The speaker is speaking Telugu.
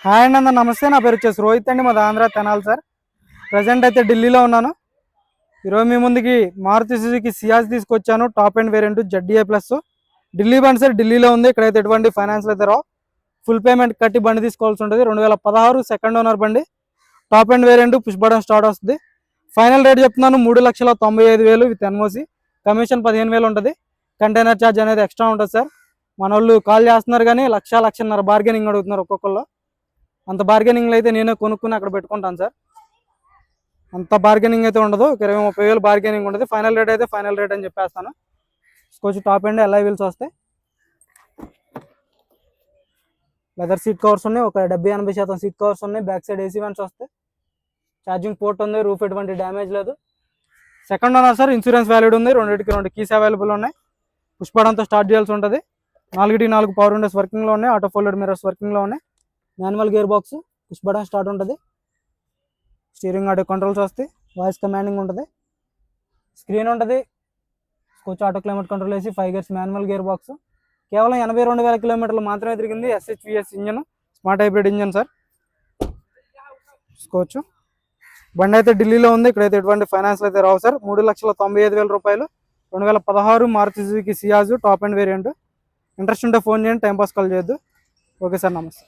హాయ్ అండి అందరు నమస్తే. నా పేరు వచ్చేసి రోహిత్ అండి, మాది ఆంధ్ర తెనాలి సార్. ప్రజెంట్ అయితే ఢిల్లీలో ఉన్నాను. ఈరోజు మీ ముందుకి మారుతి సుజుకి సియాజ్ తీసుకొచ్చాను. Top end variant ZDA plus. Delhi బండి సార్, ఢిల్లీలో ఉంది. ఇక్కడైతే ఎటువంటి ఫైనాన్స్ అయితే రావు. ఫుల్ పేమెంట్ కట్టి బండి తీసుకోవాల్సి ఉంటుంది. 2016 సెకండ్ ఓనర్ బండి, top end variant, push button start వస్తుంది. ఫైనల్ రేట్ చెప్తున్నాను 3,95,000 విత్ ఎన్ఓసి. కమిషన్ 15,000 ఉంటుంది. కంటైనర్ ఛార్జ్ అనేది ఎక్స్ట్రా ఉంటుంది సార్. మన వాళ్ళు కాల్ చేస్తున్నారు కానీ 1,00,000-1,50,000 బార్గెనింగ్ అడుగుతున్నారు ఒక్కొక్కళ్ళు. అంత బార్గెనింగ్లో అయితే నేనే కొనుక్కుని అక్కడ పెట్టుకుంటాను సార్. అంత బార్గెనింగ్ అయితే ఉండదు. 20-30,000 బార్గెనింగ్ ఉంటుంది. ఫైనల్ రేట్ అయితే ఫైనల్ రేట్ అని చెప్పేస్తాను. కొంచెం టాప్ అండ్ LI వీల్స్ వస్తాయి. లెదర్ సీట్ కవర్స్ ఉన్నాయి. ఒక 70-80% సీట్ కవర్స్ ఉన్నాయి. బ్యాక్ సైడ్ AC వెంట్స్ వస్తాయి. ఛార్జింగ్ పోర్ట్ ఉంది. రూఫ్ ఎటువంటి డ్యామేజ్ లేదు. Second owner sir. Insurance valid ఉంది. 2 కీస్ అవైలబుల్ ఉన్నాయి. పుష్ బటన్తో స్టార్ట్ చేయాల్సి ఉంటుంది. 4 పవర్ విండోస్ వర్కింగ్లో ఉన్నాయి. ఆటో ఫోల్డెడ్ మిర్రర్స్ వర్కింగ్లో ఉన్నాయి. Manual gear box, push button start ఉంటుంది. స్టీరింగ్ ఆటో కంట్రోల్స్ వస్తాయి. వాయిస్ కమాండింగ్ ఉంటుంది. స్క్రీన్ ఉంటుంది. స్కోచ్ ఆటో క్లైమేట్ కంట్రోల్ వేసి 5 గేర్స్ మాన్యువల్ గేర్ బాక్స్. కేవలం 82,000 కిలోమీటర్లు మాత్రమే తిరిగింది. SHVS engine, smart hybrid engine sir. Skoch బండి అయితే ఢిల్లీలో ఉంది. ఇక్కడైతే ఎటువంటి ఫైనాన్స్ అయితే రావు సార్. 3,95,000 రూపాయలు. 2016 Maruti Suzuki Ciaz top end variant. Interest ఉంటే ఫోన్ చేయండి. టైంపాస్ కాల్ చేయొద్దు. ఓకే సార్, నమస్తే.